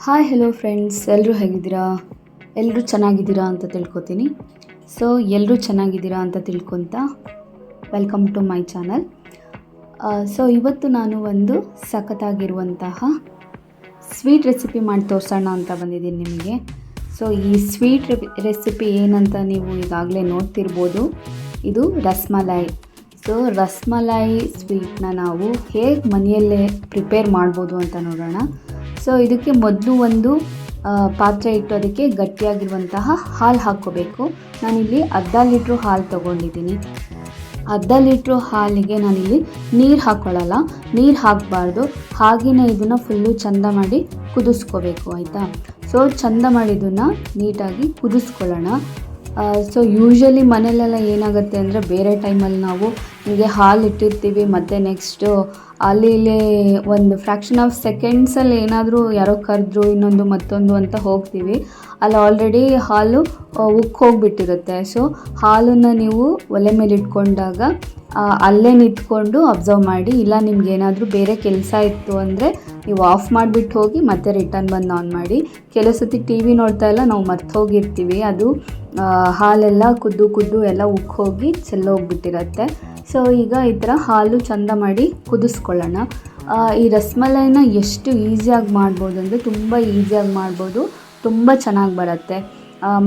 Hi hello friends, ಎಲ್ಲರೂ ಹೇಗಿದ್ದೀರಾ? ಎಲ್ಲರೂ ಚೆನ್ನಾಗಿದ್ದೀರಾ ಅಂತ ತಿಳ್ಕೊತೀನಿ. ಸೊ ಎಲ್ಲರೂ ಚೆನ್ನಾಗಿದ್ದೀರಾ ಅಂತ ತಿಳ್ಕೊತ welcome to my channel. So ಇವತ್ತು ನಾನು ಒಂದು ಸಖತ್ತಾಗಿರುವಂತಹ ಸ್ವೀಟ್ ರೆಸಿಪಿ ಮಾಡಿ ತೋರಿಸೋಣ ಅಂತ ಬಂದಿದ್ದೀನಿ ನಿಮಗೆ. ಸೊ ಈ ಸ್ವೀಟ್ ರೆಸಿಪಿ ಏನಂತ ನೀವು ಈಗಾಗಲೇ ನೋಡ್ತಿರ್ಬೋದು. ಇದು ರಸ್ಮಲಾಯಿ. ಸೊ ರಸ್ಮಲಾಯಿ ಸ್ವೀಟ್ನ ನಾವು ಹೇಗೆ ಮನೆಯಲ್ಲೇ ಪ್ರಿಪೇರ್ ಮಾಡ್ಬೋದು ಅಂತ ನೋಡೋಣ. ಸೊ ಇದಕ್ಕೆ ಮೊದಲು ಒಂದು ಪಾತ್ರೆ ಇಟ್ಟು ಅದಕ್ಕೆ ಗಟ್ಟಿಯಾಗಿರುವಂತಹ ಹಾಲು ಹಾಕ್ಕೋಬೇಕು. ನಾನಿಲ್ಲಿ ಅರ್ಧ ಲೀಟ್ರು ಹಾಲು ತೊಗೊಂಡಿದ್ದೀನಿ. ಅರ್ಧ ಲೀಟ್ರು ಹಾಲಿಗೆ ನಾನಿಲ್ಲಿ ನೀರು ಹಾಕ್ಕೊಳ್ಳಲ್ಲ, ನೀರು ಹಾಕಬಾರ್ದು. ಹಾಗೆಯೇ ಇದನ್ನು ಫುಲ್ಲು ಚೆಂದ ಮಾಡಿ ಕುದಿಸ್ಕೋಬೇಕು, ಆಯಿತಾ? ಸೊ ಚೆಂದ ಮಾಡಿ ಇದನ್ನು ನೀಟಾಗಿ ಕುದಿಸ್ಕೊಳ್ಳೋಣ. ಸೊ ಯೂಶ್ವಲಿ ಮನೆಯಲ್ಲೆಲ್ಲ ಏನಾಗುತ್ತೆ ಅಂದರೆ ಬೇರೆ ಟೈಮಲ್ಲಿ ನಾವು ಹೀಗೆ ಹಾಲು ಇಟ್ಟಿರ್ತೀವಿ, ಮತ್ತು ನೆಕ್ಸ್ಟು ಅಲ್ಲಿ ಇಲ್ಲಿ ಒಂದು ಫ್ರ್ಯಾಕ್ಷನ್ ಆಫ್ ಸೆಕೆಂಡ್ಸಲ್ಲಿ ಏನಾದರೂ ಯಾರೋ ಕರೆದ್ರು ಇನ್ನೊಂದು ಮತ್ತೊಂದು ಅಂತ ಹೋಗ್ತೀವಿ, ಅಲ್ಲಿ ಆಲ್ರೆಡಿ ಹಾಲು ಉಕ್ಕಿ ಹೋಗಿಬಿಟ್ಟಿರುತ್ತೆ. ಸೊ ಹಾಲನ್ನು ನೀವು ಒಲೆ ಮೇಲೆ ಇಟ್ಕೊಂಡಾಗ ಅಲ್ಲೇ ನಿಂತ್ಕೊಂಡು ಅಬ್ಸರ್ವ್ ಮಾಡಿ. ಇಲ್ಲ ನಿಮ್ಗೆ ಏನಾದರೂ ಬೇರೆ ಕೆಲಸ ಇತ್ತು ಅಂದರೆ ನೀವು ಆಫ್ ಮಾಡಿಬಿಟ್ಟು ಹೋಗಿ ಮತ್ತೆ ರಿಟರ್ನ್ ಬಂದು ಆನ್ ಮಾಡಿ. ಕೆಲವು ಸತಿ ಟಿ ವಿ ನೋಡ್ತಾ ಎಲ್ಲ ನಾವು ಮರ್ತು ಹೋಗಿರ್ತೀವಿ, ಅದು ಹಾಲೆಲ್ಲ ಕುದ್ದು ಎಲ್ಲ ಉಕ್ಕಿ ಹೋಗಿ ಚೆಲ್ಲೋಗ್ಬಿಟ್ಟಿರತ್ತೆ. ಸೊ ಈಗ ಈ ಥರ ಹಾಲು ಚೆಂದ ಮಾಡಿ ಕುದಿಸ್ಕೊಳ್ಳೋಣ. ಈ ರಸ್ಮಲಾಯಿನ ಎಷ್ಟು ಈಸಿಯಾಗಿ ಮಾಡ್ಬೋದು ಅಂದರೆ ತುಂಬ ಈಸಿಯಾಗಿ ಮಾಡ್ಬೋದು, ತುಂಬ ಚೆನ್ನಾಗಿ ಬರುತ್ತೆ.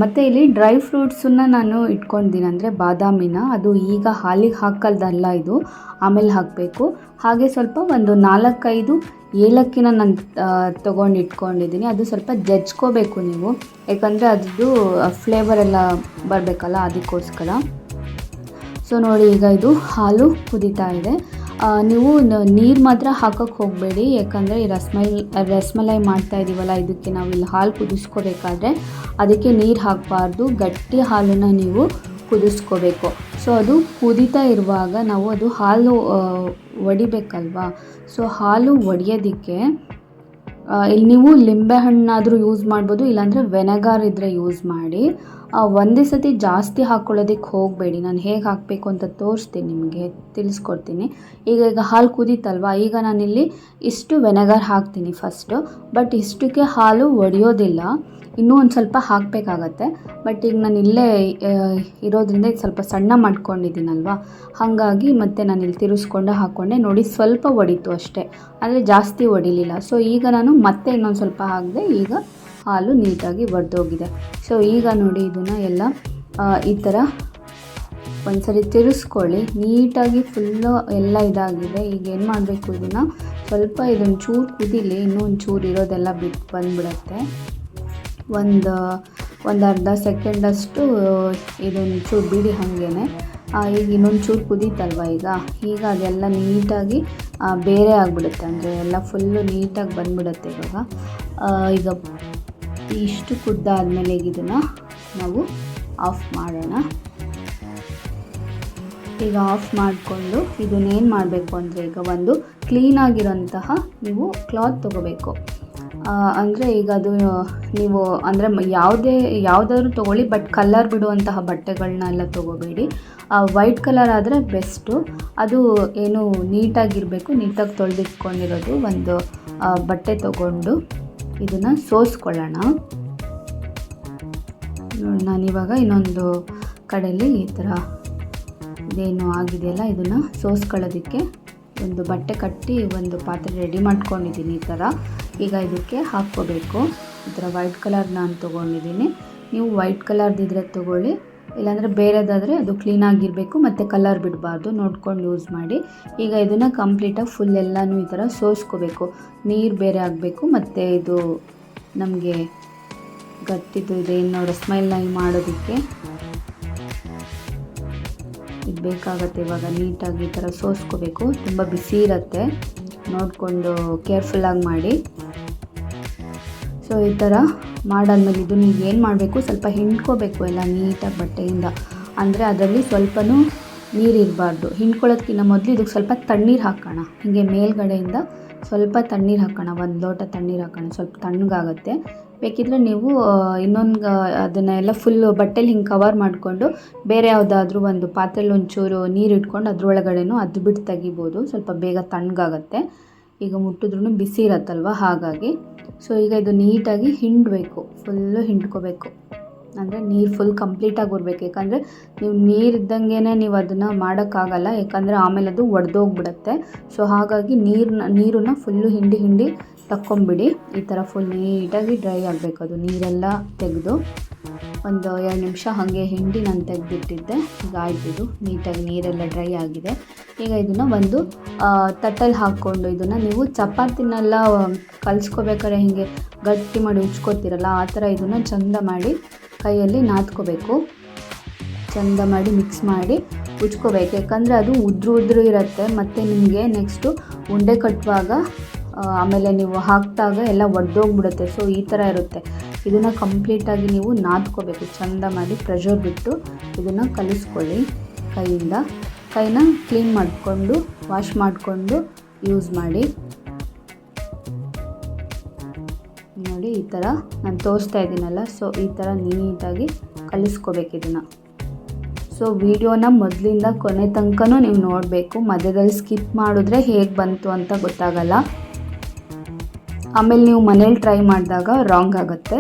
ಮತ್ತು ಇಲ್ಲಿ ಡ್ರೈ ಫ್ರೂಟ್ಸನ್ನು ನಾನು ಇಟ್ಕೊಂಡಿದ್ದೀನಿ, ಅಂದರೆ ಬಾದಾಮಿನ. ಅದು ಈಗ ಹಾಲಿಗೆ ಹಾಕಲ್ದಲ್ಲ, ಇದು ಆಮೇಲೆ ಹಾಕಬೇಕು. ಹಾಗೆ ಸ್ವಲ್ಪ ಒಂದು 4-5 ಏಲಕ್ಕಿನ ನಾನು ತೊಗೊಂಡು ಇಟ್ಕೊಂಡಿದ್ದೀನಿ. ಅದು ಸ್ವಲ್ಪ ಜಜ್ಕೋಬೇಕು ನೀವು, ಯಾಕಂದರೆ ಅದ್ರದ್ದು ಫ್ಲೇವರ್ ಎಲ್ಲ ಬರಬೇಕಲ್ಲ, ಅದಕ್ಕೋಸ್ಕರ. ಸೊ ನೋಡಿ, ಈಗ ಇದು ಹಾಲು ಕುದೀತಾ ಇದೆ. ನೀವು ನೀರು ಮಾತ್ರ ಹಾಕೋಕ್ಕೆ ಹೋಗಬೇಡಿ, ಯಾಕಂದರೆ ಈ ರಸ್ಮಲಾಯಿ ಮಾಡ್ತಾ ಇದ್ದೀವಲ್ಲ, ಇದಕ್ಕೆ ನಾವು ಇಲ್ಲಿ ಹಾಲು ಕುದಿಸ್ಕೋಬೇಕಾದ್ರೆ ಅದಕ್ಕೆ ನೀರು ಹಾಕಬಾರ್ದು. ಗಟ್ಟಿ ಹಾಲನ್ನು ನೀವು ಕುದಿಸ್ಕೋಬೇಕು. ಸೊ ಅದು ಕುದೀತಾ ಇರುವಾಗ ನಾವು ಅದು ಹಾಲು ಒಡಿಬೇಕಲ್ವಾ. ಸೊ ಹಾಲು ಒಡೆಯೋದಕ್ಕೆ ಇಲ್ಲಿ ನೀವು ಲಿಂಬೆಹಣ್ಣಾದರೂ ಯೂಸ್ ಮಾಡ್ಬೋದು, ಇಲ್ಲಾಂದರೆ ವೆನೆಗಾರ್ ಇದ್ದರೆ ಯೂಸ್ ಮಾಡಿ. ಒಂದೇ ಸತಿ ಜಾಸ್ತಿ ಹಾಕ್ಕೊಳ್ಳೋದಕ್ಕೆ ಹೋಗಬೇಡಿ. ನಾನು ಹೇಗೆ ಹಾಕಬೇಕು ಅಂತ ತೋರಿಸ್ತೀನಿ, ನಿಮಗೆ ತಿಳಿಸ್ಕೊಡ್ತೀನಿ. ಈಗ ಹಾಲು ಕುದೀತಲ್ವ, ಈಗ ನಾನಿಲ್ಲಿ ಇಷ್ಟು ವೆನೆಗಾರ್ ಹಾಕ್ತೀನಿ ಫಸ್ಟು. ಬಟ್ ಇಷ್ಟಕ್ಕೆ ಹಾಲು ಒಡೆಯೋದಿಲ್ಲ, ಇನ್ನೂ ಒಂದು ಸ್ವಲ್ಪ ಹಾಕಬೇಕಾಗತ್ತೆ. ಬಟ್ ಈಗ ನಾನು ಇಲ್ಲೇ ಇರೋದ್ರಿಂದ ಇದು ಸ್ವಲ್ಪ ಸಣ್ಣ ಮಾಡ್ಕೊಂಡಿದ್ದೀನಲ್ವ, ಹಾಗಾಗಿ ಮತ್ತೆ ನಾನು ಇಲ್ಲಿ ತಿರುಗಿಸ್ಕೊಂಡು ಹಾಕ್ಕೊಂಡೆ. ನೋಡಿ, ಸ್ವಲ್ಪ ಒಡೀತು ಅಷ್ಟೇ, ಅಂದರೆ ಜಾಸ್ತಿ ಒಡಿಲಿಲ್ಲ. ಸೊ ಈಗ ನಾನು ಮತ್ತೆ ಇನ್ನೊಂದು ಸ್ವಲ್ಪ ಹಾಕಿದೆ, ಈಗ ಹಾಲು ನೀಟಾಗಿ ಒಡೆದೋಗಿದೆ. ಸೊ ಈಗ ನೋಡಿ, ಇದನ್ನು ಎಲ್ಲ ಈ ಥರ ಒಂದು ಸರಿ ತಿರುಗಿಸ್ಕೊಳ್ಳಿ ನೀಟಾಗಿ. ಫುಲ್ಲು ಎಲ್ಲ ಇದಾಗಿದೆ. ಈಗ ಏನು ಮಾಡಬೇಕು, ಇದನ್ನು ಚೂರು ಕುದೀಲಿ, ಇನ್ನೂ ಒಂದು ಚೂರು ಇರೋದೆಲ್ಲ ಬಿಟ್ಟು ಬಂದುಬಿಡತ್ತೆ. ಒಂದು ಅರ್ಧ ಸೆಕೆಂಡಷ್ಟು ಇದೊಂದು ಚೂರು ಬಿಡಿ ಹಾಗೇ. ಈಗ ಇನ್ನೊಂದು ಚೂರು ಕುದೀತಲ್ವ, ಈಗ ಅದೆಲ್ಲ ನೀಟಾಗಿ ಬೇರೆ ಆಗಿಬಿಡುತ್ತೆ, ಅಂದರೆ ಎಲ್ಲ ಫುಲ್ಲು ನೀಟಾಗಿ ಬಂದುಬಿಡುತ್ತೆ. ಈಗ ಇಷ್ಟು ಕುದ್ದಾದಮೇಲೆ ಇದನ್ನು ನಾವು ಆಫ್ ಮಾಡೋಣ. ಈಗ ಆಫ್ ಮಾಡಿಕೊಂಡು ಇದನ್ನೇನು ಮಾಡಬೇಕು ಅಂದರೆ, ಈಗ ಒಂದು ಕ್ಲೀನಾಗಿರೋಂತಹ ನೀವು ಕ್ಲಾತ್ ತೊಗೋಬೇಕು. ಅಂದರೆ ಈಗ ಅದು ನೀವು ಅಂದರೆ ಯಾವುದಾದ್ರೂ ತೊಗೊಳ್ಳಿ, ಬಟ್ ಕಲರ್ ಬಿಡುವಂತಹ ಬಟ್ಟೆಗಳನ್ನೆಲ್ಲ ತೊಗೋಬೇಡಿ. ವೈಟ್ ಕಲರ್ ಆದರೆ ಬೆಸ್ಟು. ಅದು ಏನು ನೀಟಾಗಿರಬೇಕು, ನೀಟಾಗಿ ತೊಳೆದಿಟ್ಕೊಂಡಿರೋದು ಒಂದು ಬಟ್ಟೆ ತೊಗೊಂಡು ಇದನ್ನು ಸೋಸ್ಕೊಳ್ಳೋಣ. ನೋಡಿ, ನಾನಿವಾಗ ಇನ್ನೊಂದು ಕಡೆಯಲ್ಲಿ ಈ ಥರ ಇದೇನು ಆಗಿದೆಯಲ್ಲ, ಇದನ್ನು ಸೋಸ್ಕೊಳ್ಳೋದಕ್ಕೆ ಒಂದು ಬಟ್ಟೆ ಕಟ್ಟಿ ಒಂದು ಪಾತ್ರೆ ರೆಡಿ ಮಾಡ್ಕೊಂಡಿದ್ದೀನಿ ಈ ಥರ. ಈಗ ಇದಕ್ಕೆ ಹಾಕ್ಕೋಬೇಕು. ಈ ಥರ ವೈಟ್ ಕಲರ್ ನಾನು ತೊಗೊಂಡಿದ್ದೀನಿ. ನೀವು ವೈಟ್ ಕಲರ್ದಿದ್ರೆ ತೊಗೊಳ್ಳಿ, ಇಲ್ಲಾಂದರೆ ಬೇರೆದಾದರೆ ಅದು ಕ್ಲೀನಾಗಿರಬೇಕು ಮತ್ತು ಕಲರ್ ಬಿಡಬಾರ್ದು, ನೋಡ್ಕೊಂಡು ಯೂಸ್ ಮಾಡಿ. ಈಗ ಇದನ್ನು ಕಂಪ್ಲೀಟಾಗಿ ಫುಲ್ ಎಲ್ಲನೂ ಈ ಥರ ಸೋಸ್ಕೋಬೇಕು. ನೀರು ಬೇರೆ ಆಗಬೇಕು, ಮತ್ತು ಇದು ನಮಗೆ ಗಟ್ಟಿದು ಇದೇನು ರಸ್ಮಲಾಯಿ ಮಾಡೋದಕ್ಕೆ ಇದು ಬೇಕಾಗತ್ತೆ. ಇವಾಗ ನೀಟಾಗಿ ಈ ಥರ ಸೋಸ್ಕೋಬೇಕು. ತುಂಬ ಬಿಸಿ ಇರುತ್ತೆ, ನೋಡಿಕೊಂಡು ಕೇರ್ಫುಲ್ಲಾಗಿ ಮಾಡಿ. ಸೊ ಈ ಥರ ಮಾಡಾದ್ಮೇಲೆ ಇದನ್ನು ಈಗ ಏನು ಮಾಡಬೇಕು, ಸ್ವಲ್ಪ ಹಿಂಡ್ಕೋಬೇಕು ಎಲ್ಲ ನೀಟಾಗಿ ಬಟ್ಟೆಯಿಂದ. ಅಂದರೆ ಅದರಲ್ಲಿ ಸ್ವಲ್ಪನೂ ನೀರಿರಬಾರ್ದು. ಹಿಂಡ್ಕೊಳ್ಳೋದಕ್ಕಿಂತ ಮೊದಲು ಇದಕ್ಕೆ ಸ್ವಲ್ಪ ತಣ್ಣೀರು ಹಾಕೋಣ. ಹೀಗೆ ಮೇಲ್ಗಡೆಯಿಂದ ಸ್ವಲ್ಪ ತಣ್ಣೀರು ಹಾಕೋಣ, 1 ಲೋಟ ತಣ್ಣೀರು ಹಾಕೋಣ, ಸ್ವಲ್ಪ ತಣ್ಣಗಾಗುತ್ತೆ. ಬೇಕಿದ್ರೆ ನೀವು ಇನ್ನೊಂದು ಅದನ್ನೆಲ್ಲ ಫುಲ್ಲು ಬಟ್ಟೆಲಿ ಹಿಂಗೆ ಕವರ್ ಮಾಡಿಕೊಂಡು ಬೇರೆ ಯಾವುದಾದ್ರೂ ಒಂದು ಪಾತ್ರೆಯಲ್ಲಿ ಒಂಚೂರು ನೀರು ಇಟ್ಕೊಂಡು ಅದ್ರೊಳಗಡೆನೂ ಅದು ಬಿಟ್ಟು ತೆಗಿಬೋದು, ಸ್ವಲ್ಪ ಬೇಗ ತಣ್ಣಗಾಗತ್ತೆ. ಈಗ ಮುಟ್ಟಿದ್ರೂ ಬಿಸಿ ಇರತ್ತಲ್ವ, ಹಾಗಾಗಿ ಸೊ ಈಗ ಇದು ನೀಟಾಗಿ ಹಿಂಡಬೇಕು, ಫುಲ್ಲು ಹಿಂಡ್ಕೋಬೇಕು. ಅಂದರೆ ನೀರು ಫುಲ್ ಕಂಪ್ಲೀಟಾಗಿ ಬರಬೇಕು. ಯಾಕಂದರೆ ನೀವು ನೀರಿದ್ದಂಗೆ ನೀವು ಅದನ್ನು ಮಾಡೋಕ್ಕಾಗಲ್ಲ, ಯಾಕಂದರೆ ಆಮೇಲೆ ಅದು ಒಡೆದೋಗ್ಬಿಡುತ್ತೆ. ಸೊ ಹಾಗಾಗಿ ನೀರನ್ನು ಫುಲ್ಲು ಹಿಂಡಿ ತಕ್ಕೊಂಬಿಡಿ. ಈ ಥರ ಫುಲ್ ನೀಟಾಗಿ ಡ್ರೈ ಆಗಬೇಕು. ಅದು ನೀರೆಲ್ಲ ತೆಗೆದು ಒಂದು 2 ನಿಮಿಷ ಹಾಗೆ ಹಿಂಡಿ ನಾನು ತೆಗೆದಿಟ್ಟಿದ್ದೆ. ಈಗ ಆಯ್ತಿದು ನೀಟಾಗಿ ನೀರೆಲ್ಲ ಡ್ರೈ ಆಗಿದೆ. ಈಗ ಇದನ್ನು ಒಂದು ತಟ್ಟಲ್ಲಿ ಹಾಕ್ಕೊಂಡು ಇದನ್ನು ನೀವು ಚಪಾತಿನೆಲ್ಲ ಕಲಿಸ್ಕೋಬೇಕಾದ್ರೆ ಹೀಗೆ ಗಟ್ಟಿ ಮಾಡಿ ಉಜ್ಕೋತೀರಲ್ಲ, ಆ ಥರ ಇದನ್ನು ಚಂದ ಮಾಡಿ ಕೈಯಲ್ಲಿ ನಾದ್ಕೋಬೇಕು. ಚಂದ ಮಾಡಿ ಮಿಕ್ಸ್ ಮಾಡಿ ಉಜ್ಕೋಬೇಕು. ಯಾಕಂದರೆ ಅದು ಉದ್ರು ಇರುತ್ತೆ. ಮತ್ತು ನಿಮಗೆ ನೆಕ್ಸ್ಟು ಉಂಡೆ ಕಟ್ಟುವಾಗ ಆಮೇಲೆ ನೀವು ಹಾಕಿದಾಗ ಎಲ್ಲ ಒಡೆದೋಗ್ಬಿಡುತ್ತೆ. ಸೊ ಈ ಥರ ಇರುತ್ತೆ. ಇದನ್ನು ಕಂಪ್ಲೀಟಾಗಿ ನೀವು ನಾದ್ಕೋಬೇಕು. ಚಂದ ಮಾಡಿ ಪ್ರೆಷರ್ ಬಿಟ್ಟು ಇದನ್ನು ಕಲಿಸ್ಕೊಳ್ಳಿ. ಕೈನ ಕ್ಲೀನ್ ಮಾಡಿಕೊಂಡು ವಾಶ್ ಮಾಡಿಕೊಂಡು ಯೂಸ್ ಮಾಡಿ. ನೋಡಿ ಈ ಥರ ನಾನು ತೋರಿಸ್ತಾ ಇದ್ದೀನಲ್ಲ, ಸೊ ಈ ಥರ ನೀಟಾಗಿ ಕಲಿಸ್ಕೋಬೇಕು ಇದನ್ನು. ಸೊ ವಿಡಿಯೋನ ಮೊದಲಿಂದ ಕೊನೆ ತನಕನೂ ನೀವು ನೋಡಬೇಕು. ಮಧ್ಯದಲ್ಲಿ ಸ್ಕಿಪ್ ಮಾಡಿದ್ರೆ ಹೇಗೆ ಬಂತು ಅಂತ ಗೊತ್ತಾಗಲ್ಲ. ಆಮೇಲೆ ನೀವು ಮನೇಲಿ ಟ್ರೈ ಮಾಡಿದಾಗ ರಾಂಗ್ ಆಗುತ್ತೆ.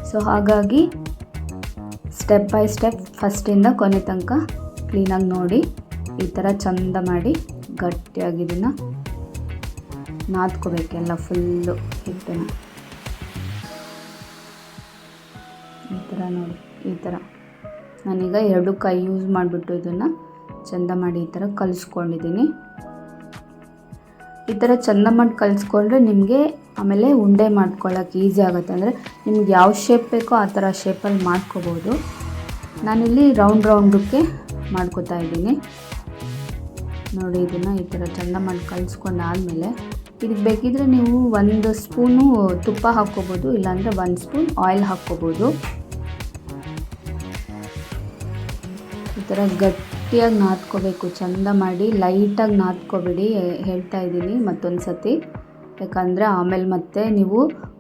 ಸೊ ಹಾಗಾಗಿ ಸ್ಟೆಪ್ ಬೈ ಸ್ಟೆಪ್ ಫಸ್ಟಿಂದ ಕೊನೆ ತನಕ ಕ್ಲೀನಾಗಿ ನೋಡಿ. ಈ ಥರ ಚಂದ ಮಾಡಿ ಗಟ್ಟಿಯಾಗಿ ಇದನ್ನು ನಾದ್ಕೋಬೇಕೆಲ್ಲ ಫುಲ್ಲು ಹಿಟ್ಟನ್ನು. ಈ ಥರ ನೋಡಿ, ಈ ಥರ ನಾನೀಗ 2 ಕೈ ಯೂಸ್ ಮಾಡಿಬಿಟ್ಟು ಇದನ್ನು ಚಂದ ಮಾಡಿ ಈ ಥರ ಕಲಿಸ್ಕೊಂಡಿದ್ದೀನಿ. ಈ ಥರ ಚಂದ ಮಾಡಿ ಕಲಿಸ್ಕೊಂಡ್ರೆ ನಿಮಗೆ ಆಮೇಲೆ ಉಂಡೆ ಮಾಡ್ಕೊಳ್ಳೋಕೆ ಈಸಿ ಆಗುತ್ತೆ. ಅಂದರೆ ನಿಮ್ಗೆ ಯಾವ ಶೇಪ್ ಬೇಕೋ ಆ ಥರ ಶೇಪಲ್ಲಿ ಮಾಡ್ಕೋಬೋದು. ನಾನಿಲ್ಲಿ ರೌಂಡಕ್ಕೆ ಮಾಡ್ಕೋತಾ ಇದ್ದೀನಿ. ನೋಡಿ ಇದನ್ನು ಈ ಥರ ಚಂದ ಮಾಡಿ ಕಲಿಸ್ಕೊಂಡಾದಮೇಲೆ ಇದಕ್ಕೆ ಬೇಕಿದ್ರೆ ನೀವು 1 ಸ್ಪೂನು ತುಪ್ಪ ಹಾಕ್ಕೋಬೋದು, ಇಲ್ಲಾಂದರೆ 1 ಸ್ಪೂನ್ ಆಯಿಲ್ ಹಾಕ್ಕೋಬೋದು. ಈ ಥರ ಗಟ್ಟಿಯಾಗಿ ನಾದ್ಕೋಬೇಕು. ಚಂದ ಮಾಡಿ ಲೈಟಾಗಿ ನಾದ್ಕೋಬೇಡಿ, ಹೇಳ್ತಾ ಇದ್ದೀನಿ ಮತ್ತೊಂದು ಸತಿ. ಯಾಕಂದರೆ ಆಮೇಲೆ ಮತ್ತೆ ನೀವು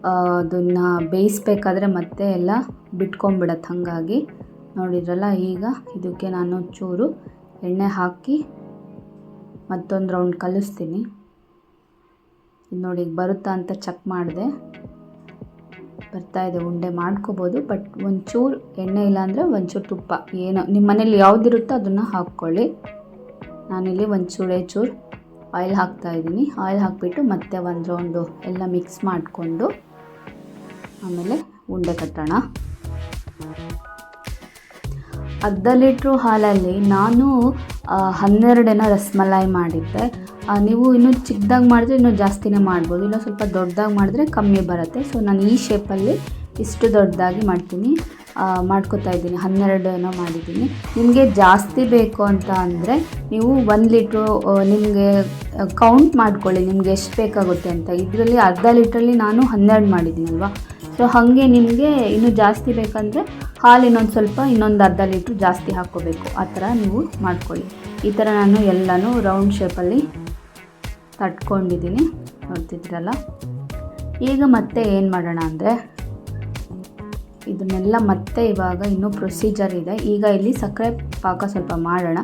ಅದನ್ನು ಬೇಯಿಸ್ಬೇಕಾದ್ರೆ ಮತ್ತೆ ಎಲ್ಲ ಬಿಟ್ಕೊಂಡ್ಬಿಡತ್ತೆ. ಹಾಗಾಗಿ ನೋಡಿದ್ರಲ್ಲ, ಈಗ ಇದಕ್ಕೆ ನಾನು ಚೂರು ಎಣ್ಣೆ ಹಾಕಿ ಮತ್ತೊಂದು ರೌಂಡ್ ಕಲಿಸ್ತೀನಿ. ಇದು ನೋಡಿ ಈಗ ಬರುತ್ತಾ ಅಂತ ಚೆಕ್ ಮಾಡಿದೆ, ಬರ್ತಾಯಿದೆ. ಉಂಡೆ ಮಾಡ್ಕೋಬೋದು, ಬಟ್ ಒಂಚೂರು ಎಣ್ಣೆ ಇಲ್ಲಾಂದರೆ ಒಂಚೂರು ತುಪ್ಪ, ಏನೋ ನಿಮ್ಮ ಮನೇಲಿ ಯಾವುದಿರುತ್ತೋ ಅದನ್ನು ಹಾಕ್ಕೊಳ್ಳಿ. ನಾನಿಲ್ಲಿ ಚೂರು ಆಯಿಲ್ ಹಾಕ್ತಾಯಿದ್ದೀನಿ. ಆಯಿಲ್ ಹಾಕಿಬಿಟ್ಟು ಮತ್ತೆ 1 ರೌಂಡು ಎಲ್ಲ ಮಿಕ್ಸ್ ಮಾಡಿಕೊಂಡು ಆಮೇಲೆ ಉಂಡೆ ಕಟ್ಟೋಣ. ಅರ್ಧ ಲೀಟ್ರು ಹಾಲಲ್ಲಿ ನಾನು 12 ರಸಮಲಾಯಿ ಮಾಡಿದ್ದೆ. ನೀವು ಇನ್ನೂ ಚಿಕ್ಕದಾಗಿ ಮಾಡಿದ್ರೆ ಇನ್ನೂ ಜಾಸ್ತಿನೇ ಮಾಡ್ಬೋದು, ಇಲ್ಲ ಸ್ವಲ್ಪ ದೊಡ್ಡದಾಗಿ ಮಾಡಿದ್ರೆ ಕಮ್ಮಿ ಬರುತ್ತೆ. ಸೊ ನಾನು ಈ ಶೇಪಲ್ಲಿ ಇಷ್ಟು ದೊಡ್ಡದಾಗಿ ಮಾಡ್ಕೋತಾ ಇದ್ದೀನಿ. 12 ಮಾಡಿದ್ದೀನಿ. ನಿಮಗೆ ಜಾಸ್ತಿ ಬೇಕು ಅಂತ ಅಂದರೆ ನೀವು 1 ಲೀಟ್ರು ನಿಮಗೆ ಕೌಂಟ್ ಮಾಡ್ಕೊಳ್ಳಿ, ನಿಮಗೆ ಎಷ್ಟು ಬೇಕಾಗುತ್ತೆ ಅಂತ. ಇದರಲ್ಲಿ ಅರ್ಧ ಲೀಟ್ರಲ್ಲಿ ನಾನು 12 ಮಾಡಿದ್ದೀನಲ್ವ. ಸೊ ಹಾಗೆ ನಿಮಗೆ ಇನ್ನೂ ಜಾಸ್ತಿ ಬೇಕಂದರೆ ಹಾಲು ಇನ್ನೊಂದು ಅರ್ಧ ಲೀಟ್ರು ಜಾಸ್ತಿ ಹಾಕ್ಕೋಬೇಕು. ಆ ಥರ ನೀವು ಮಾಡ್ಕೊಳ್ಳಿ. ಈ ಥರ ನಾನು ಎಲ್ಲನೂ ರೌಂಡ್ ಶೇಪಲ್ಲಿ ತಟ್ಕೊಂಡಿದ್ದೀನಿ, ನೋಡ್ತಿದ್ದೀರಲ್ಲ. ಈಗ ಮತ್ತೆ ಏನು ಮಾಡೋಣ ಅಂದರೆ ಇದನ್ನೆಲ್ಲ ಮತ್ತೆ ಇವಾಗ ಇನ್ನೂ ಪ್ರೊಸೀಜರ್ ಇದೆ. ಈಗ ಇಲ್ಲಿ ಸಕ್ಕರೆ ಪಾಕ ಸ್ವಲ್ಪ ಮಾಡೋಣ.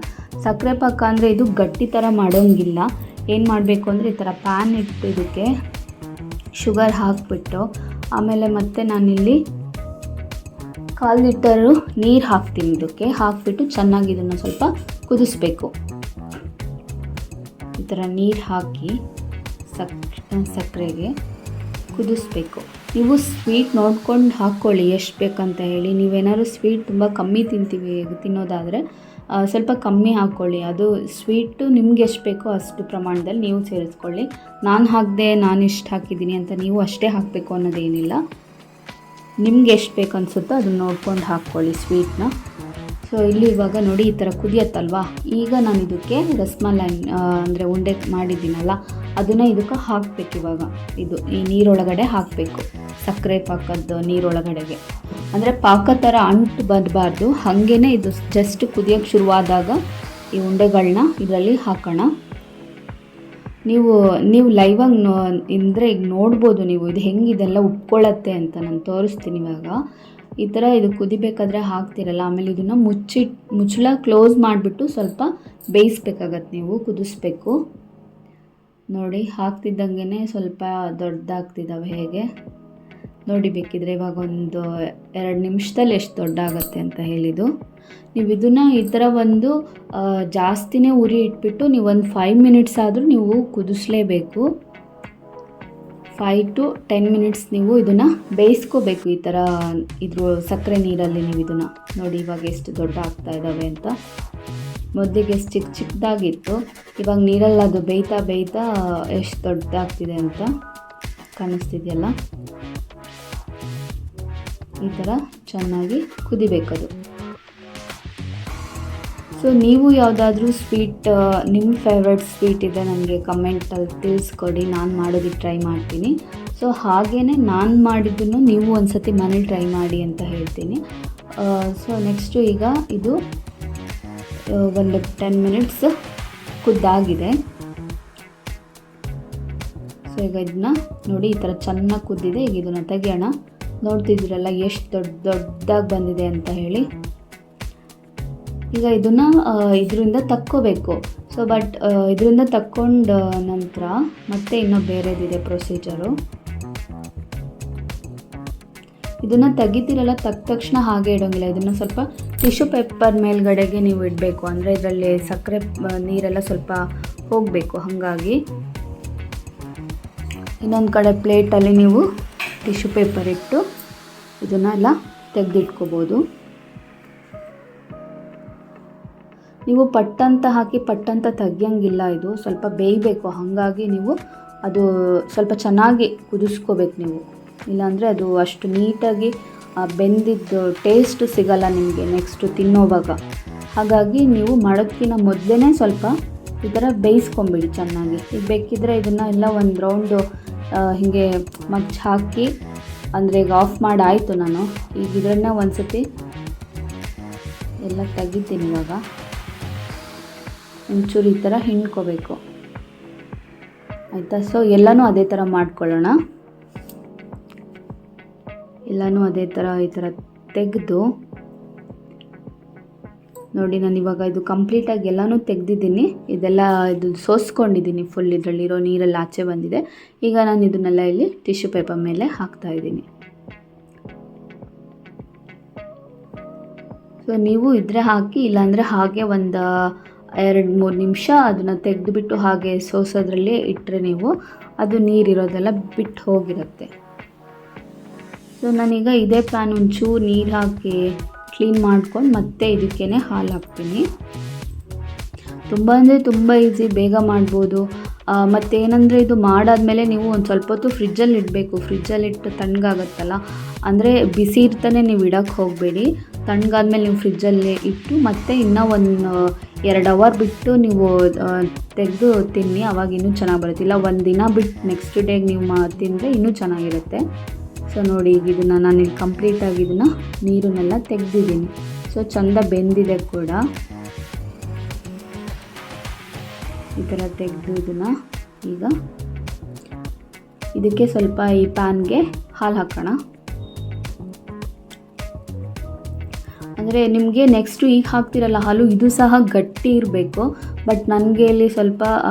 ಸಕ್ಕರೆ ಪಾಕ ಅಂದರೆ ಇದು ಗಟ್ಟಿ ಥರ ಮಾಡೋಂಗಿಲ್ಲ. ಏನು ಮಾಡಬೇಕು ಅಂದರೆ ಈ ಥರ ಪ್ಯಾನ್ ಇಟ್ಟು ಇದಕ್ಕೆ ಶುಗರ್ ಹಾಕಿಬಿಟ್ಟು ಆಮೇಲೆ ಮತ್ತೆ ನಾನಿಲ್ಲಿ 1/4 ಲೀಟರು ನೀರು ಹಾಕ್ತೀನಿ. ಇದಕ್ಕೆ ಹಾಕಿಬಿಟ್ಟು ಚೆನ್ನಾಗಿ ಇದನ್ನು ಸ್ವಲ್ಪ ಕುದಿಸ್ಬೇಕು. ಈ ಥರ ನೀರು ಹಾಕಿ ಸಕ್ಕರೆಗೆ ಕುದಿಸ್ಬೇಕು. ನೀವು ಸ್ವೀಟ್ ನೋಡ್ಕೊಂಡು ಹಾಕ್ಕೊಳ್ಳಿ ಎಷ್ಟು ಬೇಕಂತ ಹೇಳಿ. ನೀವೇನಾದ್ರು ಸ್ವೀಟ್ ತುಂಬ ಕಮ್ಮಿ ತಿನ್ನೋದಾದರೆ ಸ್ವಲ್ಪ ಕಮ್ಮಿ ಹಾಕ್ಕೊಳ್ಳಿ. ಅದು ಸ್ವೀಟು ನಿಮ್ಗೆ ಎಷ್ಟು ಬೇಕೋ ಅಷ್ಟು ಪ್ರಮಾಣದಲ್ಲಿ ನೀವು ಸೇರಿಸ್ಕೊಳ್ಳಿ. ನಾನು ಇಷ್ಟು ಹಾಕಿದ್ದೀನಿ ಅಂತ ನೀವು ಅಷ್ಟೇ ಹಾಕಬೇಕು ಅನ್ನೋದೇನಿಲ್ಲ. ನಿಮ್ಗೆ ಎಷ್ಟು ಬೇಕು ಅನಿಸುತ್ತೋ ಅದನ್ನು ನೋಡ್ಕೊಂಡು ಹಾಕ್ಕೊಳ್ಳಿ ಸ್ವೀಟ್ನ. ಸೊ ಇಲ್ಲಿ ಇವಾಗ ನೋಡಿ ಈ ಥರ ಕುದಿಯತ್ತಲ್ವಾ. ಈಗ ನಾನು ಇದಕ್ಕೆ ರಸಮಲಾಯಿ ಅಂದರೆ ಉಂಡೆ ಮಾಡಿದ್ದೀನಲ್ಲ ಅದನ್ನು ಇದಕ್ಕೆ ಹಾಕಬೇಕು. ಇವಾಗ ಈ ನೀರೊಳಗಡೆ ಹಾಕಬೇಕು, ಸಕ್ಕರೆ ಪಾಕದ ನೀರೊಳಗಡೆಗೆ. ಅಂದರೆ ಪಾಕ ಥರ ಅಂಟು ಬರಬಾರ್ದು, ಹಾಗೇ ಇದು ಜಸ್ಟ್ ಕುದಿಯೋಕ್ಕೆ ಶುರುವಾದಾಗ ಈ ಉಂಡೆಗಳನ್ನ ಇದರಲ್ಲಿ ಹಾಕೋಣ. ನೀವು ಲೈವಾಗಿ ಅಂದರೆ ಈಗ ನೋಡ್ಬೋದು ನೀವು ಇದು ಹೆಂಗೆ ಇದೆಲ್ಲ ಉಪ್ಕೊಳ್ಳುತ್ತೆ ಅಂತ ನಾನು ತೋರಿಸ್ತೀನಿ ಇವಾಗ. ಈ ಥರ ಇದು ಕುದಿಬೇಕಾದ್ರೆ ಹಾಕ್ತಿರಲ್ಲ, ಆಮೇಲೆ ಇದನ್ನು ಮುಚ್ಚಳ ಕ್ಲೋಸ್ ಮಾಡಿಬಿಟ್ಟು ಸ್ವಲ್ಪ ಬೇಯಿಸ್ಬೇಕಾಗತ್ತೆ. ನೀವು ಕುದಿಸ್ಬೇಕು. ನೋಡಿ ಹಾಕ್ತಿದ್ದಂಗೆ ಸ್ವಲ್ಪ ದೊಡ್ಡದಾಗ್ತಿದ್ದಾವೆ ಹೇಗೆ. ನೋಡಿ ಬೇಕಿದ್ರೆ ಇವಾಗ ಒಂದು 2 ನಿಮಿಷದಲ್ಲಿ ಎಷ್ಟು ದೊಡ್ಡ ಆಗುತ್ತೆ ಅಂತ ಹೇಳಿದ್ದು. ನೀವು ಇದನ್ನು ಈ ಥರ ಒಂದು ಜಾಸ್ತಿನೇ ಉರಿ ಇಟ್ಬಿಟ್ಟು ನೀವು ಒಂದು 5 ಮಿನಿಟ್ಸ್ ಆದರೂ ನೀವು ಕುದಿಸ್ಲೇಬೇಕು. 5 to 10 ಮಿನಿಟ್ಸ್ ನೀವು ಇದನ್ನು ಬೇಯಿಸ್ಕೋಬೇಕು. ಈ ಥರ ಇದ್ರ ಸಕ್ಕರೆ ನೀರಲ್ಲಿ ನೀವು ಇದನ್ನು ನೋಡಿ ಇವಾಗ ಎಷ್ಟು ದೊಡ್ಡ ಆಗ್ತಾ ಇದ್ದಾವೆ ಅಂತ. ಮೊದಲಿಗೆ ಎಷ್ಟು ಚಿಕ್ಕದಾಗಿತ್ತು, ಇವಾಗ ನೀರಲ್ಲಿ ಅದು ಬೇಯ್ತಾ ಎಷ್ಟು ದೊಡ್ಡದಾಗ್ತಿದೆ ಅಂತ ಕಾಣಿಸ್ತಿದೆಯಲ್ಲ. ಈ ಥರ ಚೆನ್ನಾಗಿ ಕುದಿಬೇಕದು. ಸೊ ನೀವು ಯಾವುದಾದ್ರೂ ಸ್ವೀಟ್ ನಿಮ್ಮ ಫೇವ್ರೆಟ್ ಸ್ವೀಟ್ ಇದೆ ನನಗೆ ಕಮೆಂಟಲ್ಲಿ ತಿಳಿಸ್ಕೊಡಿ, ನಾನು ಮಾಡೋದಕ್ಕೆ ಟ್ರೈ ಮಾಡ್ತೀನಿ. ಸೊ ಹಾಗೆಯೇ ನಾನು ಮಾಡಿದ್ದನ್ನು ನೀವು ಒಂದು ಸತಿ ಮನೇಲಿ ಟ್ರೈ ಮಾಡಿ ಅಂತ ಹೇಳ್ತೀನಿ. ಸೊ ನೆಕ್ಸ್ಟು ಈಗ ಇದು ಒಂದು 10 ಮಿನಿಟ್ಸ್ ಕುದ್ದಾಗಿದೆ. ಸೊ ಈಗ ಇದನ್ನ ನೋಡಿ ಈ ಥರ ಚೆನ್ನಾಗಿ ಕುದ್ದಿದೆ. ಈಗ ಇದನ್ನು ತೆಗಿಯೋಣ. ನೋಡ್ತಿದ್ದೀರಲ್ಲ ಎಷ್ಟು ದೊಡ್ಡದಾಗಿ ಬಂದಿದೆ ಅಂತ ಹೇಳಿ. ಈಗ ಇದನ್ನು ಇದರಿಂದ ತಕ್ಕೋಬೇಕು. ಸೊ ಬಟ್ ಇದರಿಂದ ತಕ್ಕೊಂಡ ನಂತರ ಮತ್ತೆ ಇನ್ನೂ ಬೇರೆದಿದೆ ಪ್ರೊಸೀಜರು. ಇದನ್ನು ತೆಗಿತೀರಲ್ಲ, ತಕ್ಷಣ ಹಾಗೆ ಇಡೋಂಗಿಲ್ಲ. ಇದನ್ನು ಸ್ವಲ್ಪ ಟಿಶ್ಯೂ ಪೇಪರ್ ಮೇಲ್ಗಡೆಗೆ ನೀವು ಇಡಬೇಕು. ಅಂದರೆ ಇದರಲ್ಲಿ ಸಕ್ಕರೆ ನೀರೆಲ್ಲ ಸ್ವಲ್ಪ ಹೋಗಬೇಕು. ಹಾಗಾಗಿ ಇನ್ನೊಂದು ಕಡೆ ಪ್ಲೇಟಲ್ಲಿ ನೀವು ಟಿಶ್ಯೂ ಪೇಪರ್ ಇಟ್ಟು ಇದನ್ನೆಲ್ಲ ತೆಗೆದಿಟ್ಕೋಬೋದು. ನೀವು ಪಟ್ಟಂತ ಹಾಕಿ ಪಟ್ಟಂತ ತೆಗಿಯಂಗಿಲ್ಲ. ಇದು ಸ್ವಲ್ಪ ಬೇಯಬೇಕು. ಹಾಗಾಗಿ ನೀವು ಅದು ಸ್ವಲ್ಪ ಚೆನ್ನಾಗಿ ಕುದಿಸ್ಕೋಬೇಕು ನೀವು. ಇಲ್ಲಾಂದರೆ ಅದು ಅಷ್ಟು ನೀಟಾಗಿ ಬೆಂದಿದ್ದು ಟೇಸ್ಟು ಸಿಗಲ್ಲ ನಿಮಗೆ ನೆಕ್ಸ್ಟು ತಿನ್ನೋವಾಗ. ಹಾಗಾಗಿ ನೀವು ಮಾಡೋದಕ್ಕಿಂತ ಮೊದಲೇ ಸ್ವಲ್ಪ ಈ ಥರ ಬೇಯಿಸ್ಕೊಂಬಿಡಿ ಚೆನ್ನಾಗಿ. ಈಗ ಬೇಕಿದ್ದರೆ ಇದನ್ನು ಎಲ್ಲ ಒಂದು ರೌಂಡು ಹೀಗೆ ಮಗ್ಚ್ ಹಾಕಿ, ಅಂದರೆ ಈಗ ಆಫ್ ಮಾಡಾಯಿತು ನಾನು. ಈಗ ಇದನ್ನು ಒಂದು ಸತಿ ಎಲ್ಲ ತೆಗಿತೀನಿ. ಇವಾಗ ಒಂಚೂರು ಈ ಥರ ಹಿಂಡ್ಕೋಬೇಕು, ಆಯಿತಾ. ಸೊ ಎಲ್ಲನೂ ಅದೇ ಥರ ಮಾಡ್ಕೊಳ್ಳೋಣ. ಎಲ್ಲನೂ ಅದೇ ಥರ ಈ ಥರ ತೆಗೆದು ನೋಡಿ. ನಾನು ಇವಾಗ ಇದು ಕಂಪ್ಲೀಟಾಗಿ ಎಲ್ಲನೂ ತೆಗೆದಿದ್ದೀನಿ. ಇದೆಲ್ಲ ಇದು ಸೋಸ್ಕೊಂಡಿದ್ದೀನಿ ಫುಲ್. ಇದರಲ್ಲಿರೋ ನೀರೆಲ್ಲ ಆಚೆ ಬಂದಿದೆ. ಈಗ ನಾನು ಇದನ್ನೆಲ್ಲ ಇಲ್ಲಿ ಟಿಶ್ಯೂ ಪೇಪರ್ ಮೇಲೆ ಹಾಕ್ತಾಯಿದ್ದೀನಿ. ಸೊ ನೀವು ಇದ್ರೆ ಹಾಕಿ, ಇಲ್ಲಾಂದರೆ ಹಾಗೆ ಒಂದು 2-3 ನಿಮಿಷ ಅದನ್ನು ತೆಗೆದುಬಿಟ್ಟು ಹಾಗೆ ಸೋಸೋದ್ರಲ್ಲೇ ಇಟ್ಟರೆ ನೀವು ಅದು ನೀರಿರೋದೆಲ್ಲ ಬಿಟ್ಟು ಹೋಗಿರುತ್ತೆ. ಸೊ ನಾನೀಗ ಇದೇ ಪ್ಯಾನ್ ಒಂಚೂರು ನೀರು ಹಾಕಿ ಕ್ಲೀನ್ ಮಾಡ್ಕೊಂಡು ಮತ್ತೆ ಇದಕ್ಕೇ ಹಾಲು ಹಾಕ್ತೀನಿ. ತುಂಬ ಅಂದರೆ ತುಂಬ ಈಸಿ, ಬೇಗ ಮಾಡ್ಬೋದು. ಮತ್ತೇನಂದರೆ ಇದು ಮಾಡಾದಮೇಲೆ ನೀವು ಒಂದು ಸ್ವಲ್ಪ ಹೊತ್ತು ಫ್ರಿಜ್ಜಲ್ಲಿ ಇಡಬೇಕು. ಫ್ರಿಜ್ಜಲ್ಲಿಟ್ಟು ತಣ್ಣಗಾಗತ್ತಲ್ಲ, ಅಂದರೆ ಬಿಸಿ ಇರ್ತಾನೆ ನೀವು ಇಡೋಕ್ಕೆ ಹೋಗಬೇಡಿ. ತಣ್ಣಗಾದ್ಮೇಲೆ ನೀವು ಫ್ರಿಜ್ಜಲ್ಲಿ ಇಟ್ಟು ಮತ್ತೆ ಇನ್ನೂ 1-2 ಅವರ್ ಬಿಟ್ಟು ನೀವು ತೆಗೆದು ತಿನ್ನಿ. ಆವಾಗ ಇನ್ನೂ ಚೆನ್ನಾಗಿ ಬರುತ್ತೆ. ಇಲ್ಲ ಒಂದು ದಿನ ಬಿಟ್ಟು ನೆಕ್ಸ್ಟ್ ಡೇಗೆ ನೀವು ತಿಂದರೆ ಇನ್ನೂ ಚೆನ್ನಾಗಿರುತ್ತೆ. ಸೊ ನೋಡಿ, ಈಗ ಇದನ್ನು ನಾನು ಕಂಪ್ಲೀಟಾಗಿ ಇದನ್ನು ನೀರನ್ನೆಲ್ಲ ತೆಗೆದಿದ್ದೀನಿ. ಸೊ ಚೆಂದ ಬೆಂದಿದೆ ಕೂಡ. ಈ ಥರ ತೆಗೆದು ಇದನ್ನು ಈಗ ಇದಕ್ಕೆ ಸ್ವಲ್ಪ ಈ ಪ್ಯಾನ್ಗೆ ಹಾಲು ಹಾಕೋಣ. ಅಂದರೆ ನಿಮಗೆ ನೆಕ್ಸ್ಟು ಈಗ ಹಾಕ್ತಿರಲ್ಲ ಹಾಲು, ಇದು ಸಹ ಗಟ್ಟಿ ಇರಬೇಕು. ಬಟ್ ನನಗೆ ಇಲ್ಲಿ ಸ್ವಲ್ಪ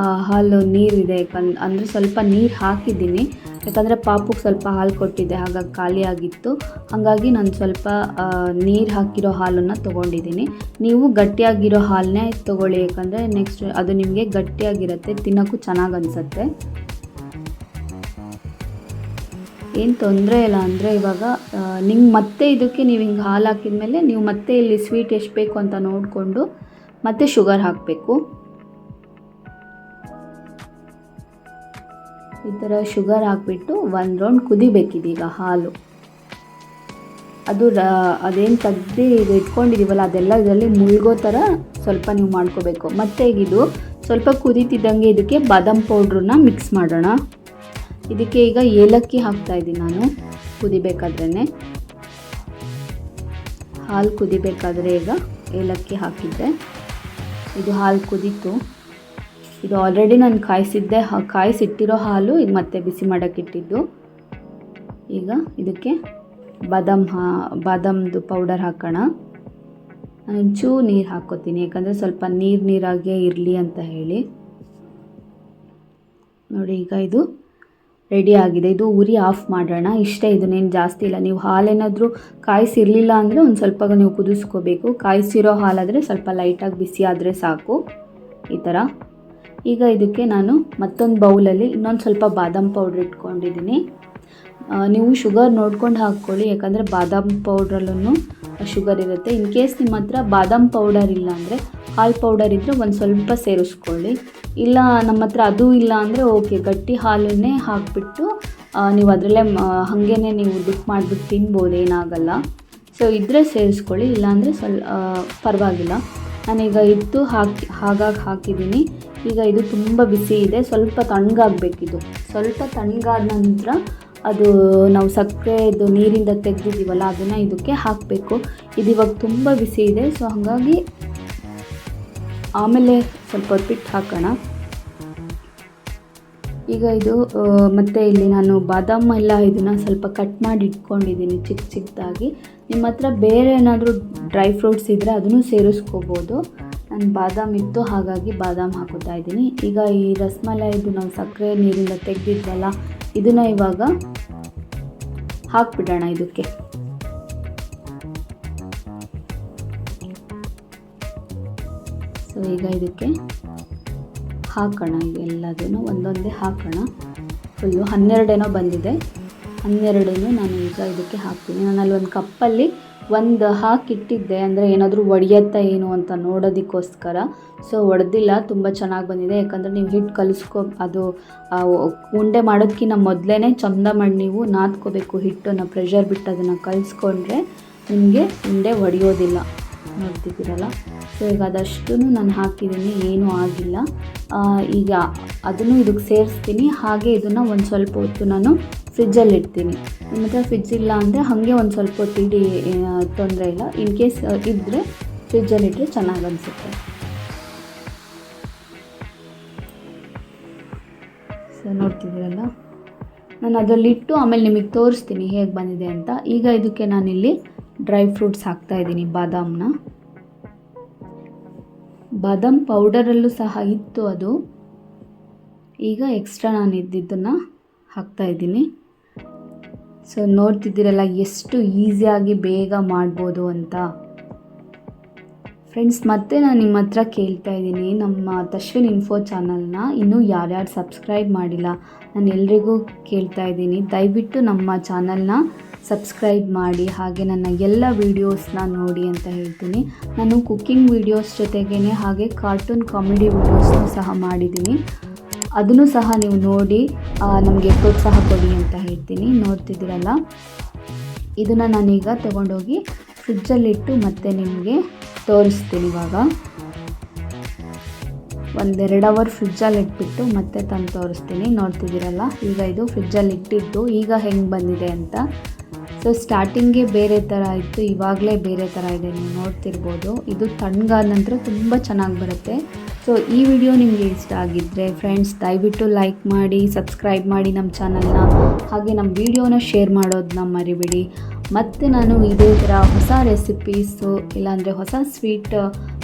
ಹಾಲು ನೀರಿದೆ, ಅಂದರೆ ಸ್ವಲ್ಪ ನೀರು ಹಾಕಿದ್ದೀನಿ. ಯಾಕಂದರೆ ಪಾಪುಗೆ ಸ್ವಲ್ಪ ಹಾಲು ಕೊಟ್ಟಿದ್ದೆ, ಹಾಗಾಗಿ ಖಾಲಿ ಆಗಿತ್ತು. ಹಾಗಾಗಿ ನಾನು ಸ್ವಲ್ಪ ನೀರು ಹಾಕಿರೋ ಹಾಲನ್ನು ತೊಗೊಂಡಿದ್ದೀನಿ. ನೀವು ಗಟ್ಟಿಯಾಗಿರೋ ಹಾಲನ್ನೇ ತೊಗೊಳ್ಳಿ, ಯಾಕಂದರೆ ನೆಕ್ಸ್ಟ್ ಅದು ನಿಮಗೆ ಗಟ್ಟಿಯಾಗಿರುತ್ತೆ, ತಿನ್ನೋಕ್ಕೂ ಚೆನ್ನಾಗಿ ಅನಿಸುತ್ತೆ. ಏನು ತೊಂದರೆ ಇಲ್ಲ. ಅಂದರೆ ಇವಾಗ ನಿಮ್ಗೆ ಮತ್ತೆ ಇದಕ್ಕೆ ನೀವು ಹಿಂಗೆ ಹಾಲು ಹಾಕಿದ್ಮೇಲೆ ನೀವು ಮತ್ತೆ ಇಲ್ಲಿ ಸ್ವೀಟ್ ಎಷ್ಟು ಬೇಕು ಅಂತ ನೋಡಿಕೊಂಡು ಮತ್ತೆ ಶುಗರ್ ಹಾಕಬೇಕು. ಈ ಥರ ಶುಗರ್ ಹಾಕಿಬಿಟ್ಟು 1 ರೌಂಡ್ ಕುದಿಬೇಕಿದೀಗ ಹಾಲು. ಅದು ಅದೇನು ತೆಗ್ದು ಇದು ಇಟ್ಕೊಂಡಿದ್ದೀವಲ್ಲ ಅದೆಲ್ಲ ಇದರಲ್ಲಿ ಮುಳುಗೋ ಥರ ಸ್ವಲ್ಪ ನೀವು ಮಾಡ್ಕೋಬೇಕು. ಮತ್ತು ಇದು ಸ್ವಲ್ಪ ಕುದೀತಿದ್ದಂಗೆ ಇದಕ್ಕೆ ಬಾದಾಮ್ ಪೌಡ್ರನ್ನ ಮಿಕ್ಸ್ ಮಾಡೋಣ. ಇದಕ್ಕೆ ಈಗ ಏಲಕ್ಕಿ ಹಾಕ್ತಾಯಿದ್ದೀನಿ ನಾನು. ಕುದಿಬೇಕಾದ್ರೇ ಹಾಲು ಕುದಿಬೇಕಾದ್ರೆ ಈಗ ಏಲಕ್ಕಿ ಹಾಕಿದ್ದೆ. ಇದು ಹಾಲು ಕುದೀತು. ಇದು ಆಲ್ರೆಡಿ ನಾನು ಕಾಯಿಸಿಟ್ಟಿರೋ ಹಾಲು, ಇದು ಮತ್ತೆ ಬಿಸಿ ಮಾಡೋಕ್ಕಿಟ್ಟಿದ್ದು. ಈಗ ಇದಕ್ಕೆ ಬಾದಾಮ್ದು ಪೌಡರ್ ಹಾಕೋಣ. ನಾನು ಒಂಚೂರು ನೀರು ಹಾಕ್ಕೋತೀನಿ, ಯಾಕಂದರೆ ಸ್ವಲ್ಪ ನೀರಾಗೇ ಇರಲಿ ಅಂತ ಹೇಳಿ. ನೋಡಿ, ಈಗ ಇದು ರೆಡಿ ಆಗಿದೆ. ಇದು ಉರಿ ಆಫ್ ಮಾಡೋಣ. ಇಷ್ಟೇ, ಇದನ್ನೇನು ಜಾಸ್ತಿ ಇಲ್ಲ. ನೀವು ಹಾಲೇನಾದರೂ ಕಾಯಿಸಿರಲಿಲ್ಲ ಅಂದರೆ ಒಂದು ಸ್ವಲ್ಪ ನೀವು ಕುದಿಸ್ಕೋಬೇಕು. ಕಾಯಿಸಿರೋ ಹಾಲಾದರೆ ಸ್ವಲ್ಪ ಲೈಟಾಗಿ ಬಿಸಿ ಆದರೆ ಸಾಕು. ಈ ಥರ. ಈಗ ಇದಕ್ಕೆ ನಾನು ಮತ್ತೊಂದು ಬೌಲಲ್ಲಿ ಇನ್ನೊಂದು ಸ್ವಲ್ಪ ಬಾದಾಮ್ ಪೌಡ್ರ್ ಇಟ್ಕೊಂಡಿದ್ದೀನಿ. ನೀವು ಶುಗರ್ ನೋಡ್ಕೊಂಡು ಹಾಕ್ಕೊಳ್ಳಿ, ಯಾಕಂದರೆ ಬಾದಾಮ್ ಪೌಡ್ರಲ್ಲೂ ಶುಗರ್ ಇರುತ್ತೆ. ಇನ್ ಕೇಸ್ ನಿಮ್ಮ ಹತ್ರ ಬಾದಾಮ್ ಪೌಡರ್ ಇಲ್ಲ ಅಂದರೆ ಹಾಲು ಪೌಡರ್ ಇದ್ದರೆ ಒಂದು ಸ್ವಲ್ಪ ಸೇರಿಸ್ಕೊಳ್ಳಿ. ಇಲ್ಲ ನಮ್ಮ ಹತ್ರ ಅದು ಇಲ್ಲ ಅಂದರೆ ಓಕೆ, ಗಟ್ಟಿ ಹಾಲನ್ನೇ ಹಾಕಿಬಿಟ್ಟು ನೀವು ಅದರಲ್ಲೇ ಹಾಗೇ ನೀವು ಡಿಪ್ ಮಾಡಿಬಿಟ್ಟು ತಿನ್ಬೋದು, ಏನಾಗಲ್ಲ. ಸೊ ಇದ್ದರೆ ಸೇರಿಸ್ಕೊಳ್ಳಿ, ಇಲ್ಲಾಂದರೆ ಪರವಾಗಿಲ್ಲ. ನಾನೀಗ ಇಟ್ಟು ಹಾಕಿದ್ದೀನಿ. ಈಗ ಇದು ತುಂಬ ಬಿಸಿ ಇದೆ, ಸ್ವಲ್ಪ ತಣ್ಣಗಾಗಬೇಕಿದು. ಸ್ವಲ್ಪ ತಣ್ಣಗಾದ ನಂತರ ಅದು ನಾವು ಸಕ್ಕರೆದು ನೀರಿಂದ ತೆಗೆದಿದ್ದೀವಲ್ಲ ಅದನ್ನು ಇದಕ್ಕೆ ಹಾಕಬೇಕು. ಇದು ಇವಾಗ ತುಂಬ ಬಿಸಿ ಇದೆ, ಸೊ ಹಾಗಾಗಿ ಆಮೇಲೆ ಸ್ವಲ್ಪ ಹೊತ್ತಿಟ್ಟು ಹಾಕೋಣ. ಈಗ ಇದು ಮತ್ತು ಇಲ್ಲಿ ನಾನು ಬಾದಾಮ್ ಎಲ್ಲ ಇದನ್ನು ಸ್ವಲ್ಪ ಕಟ್ ಮಾಡಿ ಇಟ್ಕೊಂಡಿದ್ದೀನಿ ಚಿಕ್ಕದಾಗಿ. ನಿಮ್ಮ ಹತ್ರ ಬೇರೆ ಏನಾದರೂ ಡ್ರೈ ಫ್ರೂಟ್ಸ್ ಇದ್ದರೆ ಅದನ್ನು ಸೇರಿಸ್ಕೋಬೋದು. ನಾನು ಬಾದಾಮ್ ಇತ್ತು, ಹಾಗಾಗಿ ಬಾದಾಮ್ ಹಾಕೋತಾ ಇದ್ದೀನಿ. ಈಗ ಈ ರಸಮಲಾಯಿದು ನಾವು ಸಕ್ಕರೆ ನೀರಿಂದ ತೆಗೆದಿದ್ವಲ್ಲ ಇದನ್ನು ಇವಾಗ ಹಾಕ್ಬಿಡೋಣ ಇದಕ್ಕೆ. ಸೊ ಈಗ ಇದಕ್ಕೆ ಹಾಕೋಣ. ಇದೆಲ್ಲದನ್ನು ಒಂದೊಂದೇ ಹಾಕೋಣ. ಫುಲ್ಲು 12 ಬಂದಿದೆ. 12 ನಾನು ಈಗ ಇದಕ್ಕೆ ಹಾಕ್ತೀನಿ. ನಾನು ಅಲ್ಲಿ ಒಂದು ಕಪ್ಪಲ್ಲಿ ಒಂದು ಹಾಕಿಟ್ಟಿದ್ದೆ, ಅಂದರೆ ಏನಾದರೂ ಒಡೆಯುತ್ತಾ ಏನು ಅಂತ ನೋಡೋದಕ್ಕೋಸ್ಕರ. ಸೊ ಒಡೆದಿಲ್ಲ, ತುಂಬ ಚೆನ್ನಾಗಿ ಬಂದಿದೆ. ಯಾಕಂದರೆ ನೀವು ಹಿಟ್ಟು ಅದು ಉಂಡೆ ಮಾಡೋದಕ್ಕಿಂತ ಮೊದಲೇ ಚಂದ ಮಾಡಿ ನೀವು ನಾದ್ಕೋಬೇಕು ಹಿಟ್ಟನ್ನು. ಪ್ರೆಷರ್ ಬಿಟ್ಟು ಅದನ್ನು ಕಲಿಸ್ಕೊಂಡ್ರೆ ನಿಮಗೆ ಉಂಡೆ ಒಡೆಯೋದಿಲ್ಲ. ನೋಡ್ತಿದ್ದೀರಲ್ಲ. ಸೊ ಈಗ ಅದಷ್ಟು ನಾನು ಹಾಕಿದ್ದೀನಿ, ಏನೂ ಆಗಿಲ್ಲ. ಈಗ ಅದನ್ನು ಇದಕ್ಕೆ ಸೇರಿಸ್ತೀನಿ. ಹಾಗೆ ಇದನ್ನು ಒಂದು ಸ್ವಲ್ಪ ಹೊತ್ತು ನಾನು ಫ್ರಿಜ್ಜಲ್ಲಿ ಇಡ್ತೀನಿ. ನಿಮ್ಮ ಹತ್ರ ಫ್ರಿಜ್ ಇಲ್ಲ ಅಂದರೆ ಹಾಗೆ ಒಂದು ಸ್ವಲ್ಪ ಹೊತ್ತು ಇಡಿ, ತೊಂದರೆ ಇಲ್ಲ. ಇನ್ ಕೇಸ್ ಇದ್ದರೆ ಫ್ರಿಜ್ಜಲ್ಲಿ ಇಟ್ಟರೆ ಚೆನ್ನಾಗಿ ಅನಿಸುತ್ತೆ. ಸೊ ನೋಡ್ತಿದ್ದೀರಲ್ಲ, ನಾನು ಅದರಲ್ಲಿಟ್ಟು ಆಮೇಲೆ ನಿಮಗೆ ತೋರಿಸ್ತೀನಿ ಹೇಗೆ ಬಂದಿದೆ ಅಂತ. ಈಗ ಇದಕ್ಕೆ ನಾನಿಲ್ಲಿ ಡ್ರೈ ಫ್ರೂಟ್ಸ್ ಹಾಕ್ತಾಯಿದ್ದೀನಿ. ಬಾದಾಮ್ ಪೌಡರಲ್ಲೂ ಸಹ ಇತ್ತು ಅದು. ಈಗ ಎಕ್ಸ್ಟ್ರಾ ನಾನು ಇದ್ದಿದ್ದನ್ನು ಹಾಕ್ತಾಯಿದ್ದೀನಿ. ಸೊ ನೋಡ್ತಿದ್ದೀರಲ್ಲ ಎಷ್ಟು ಈಸಿಯಾಗಿ ಬೇಗ ಮಾಡ್ಬೋದು ಅಂತ. ಫ್ರೆಂಡ್ಸ್, ಮತ್ತೆ ನಾನು ನಿಮ್ಮ ಹತ್ರ ಕೇಳ್ತಾ ಇದ್ದೀನಿ, ನಮ್ಮ ತಶ್ವಿನ್ ಇನ್ಫೋ ಚಾನಲ್ನ ಇನ್ನೂ ಯಾರ್ಯಾರು ಸಬ್ಸ್ಕ್ರೈಬ್ ಮಾಡಿಲ್ಲ, ನಾನು ಎಲ್ರಿಗೂ ಕೇಳ್ತಾ ಇದ್ದೀನಿ, ದಯವಿಟ್ಟು ನಮ್ಮ ಚಾನಲ್ನ ಸಬ್ಸ್ಕ್ರೈಬ್ ಮಾಡಿ. ಹಾಗೆ ನನ್ನ ಎಲ್ಲ ವೀಡಿಯೋಸ್ನ ನೋಡಿ ಅಂತ ಹೇಳ್ತೀನಿ. ನಾನು ಕುಕ್ಕಿಂಗ್ ವೀಡಿಯೋಸ್ ಜೊತೆಗೇ ಹಾಗೆ ಕಾರ್ಟೂನ್ ಕಾಮಿಡಿ ವೀಡಿಯೋಸ್ನೂ ಸಹ ಮಾಡಿದ್ದೀನಿ. ಅದನ್ನು ಸಹ ನೀವು ನೋಡಿ ನಮಗೆ ಪ್ರೋತ್ಸಾಹ ಕೊಡಿ ಅಂತ ಹೇಳ್ತೀನಿ. ನೋಡ್ತಿದ್ದೀರಲ್ಲ, ಇದನ್ನು ನಾನೀಗ ತೊಗೊಂಡೋಗಿ ಫ್ರಿಜ್ಜಲ್ಲಿಟ್ಟು ಮತ್ತೆ ನಿಮಗೆ ತೋರಿಸ್ತೀನಿ. ಇವಾಗ 1-2 ಅವರ್ ಫ್ರಿಜ್ಜಲ್ಲಿ ಇಟ್ಬಿಟ್ಟು ಮತ್ತೆ ತಂದು ತೋರಿಸ್ತೀನಿ. ನೋಡ್ತಿದ್ದೀರಲ್ಲ, ಈಗ ಇದು ಫ್ರಿಜ್ಜಲ್ಲಿ ಇಟ್ಟಿದ್ದು ಈಗ ಹೆಂಗೆ ಬಂದಿದೆ ಅಂತ. ಸೊ ಸ್ಟಾರ್ಟಿಂಗೇ ಬೇರೆ ಥರ ಇತ್ತು, ಇವಾಗಲೇ ಬೇರೆ ಥರ ಇದೆ, ನೀವು ನೋಡ್ತಿರ್ಬೋದು. ಇದು ತಣ್ಣಗಾದ ನಂತರ ತುಂಬ ಚೆನ್ನಾಗಿ ಬರುತ್ತೆ. ಸೊ ಈ ವಿಡಿಯೋ ನಿಮಗೆ ಇಷ್ಟ ಆಗಿದ್ದರೆ ಫ್ರೆಂಡ್ಸ್ ದಯವಿಟ್ಟು ಲೈಕ್ ಮಾಡಿ, ಸಬ್ಸ್ಕ್ರೈಬ್ ಮಾಡಿ ನಮ್ಮ ಚಾನಲ್ನ. ಹಾಗೆ ನಮ್ಮ ವಿಡಿಯೋನ ಶೇರ್ ಮಾಡೋದನ್ನ ಮರಿಬೇಡಿ. ಮತ್ತು ನಾನು ಇದೇ ಥರ ಹೊಸ ರೆಸಿಪೀಸು ಇಲ್ಲಾಂದರೆ ಹೊಸ ಸ್ವೀಟ್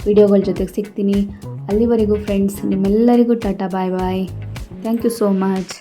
ವಿಡಿಯೋಗಳ ಜೊತೆಗೆ ಸಿಗ್ತೀನಿ. ಅಲ್ಲಿವರೆಗೂ ಫ್ರೆಂಡ್ಸ್ ನಿಮ್ಮೆಲ್ಲರಿಗೂ tata, bye bye. Thank you so much.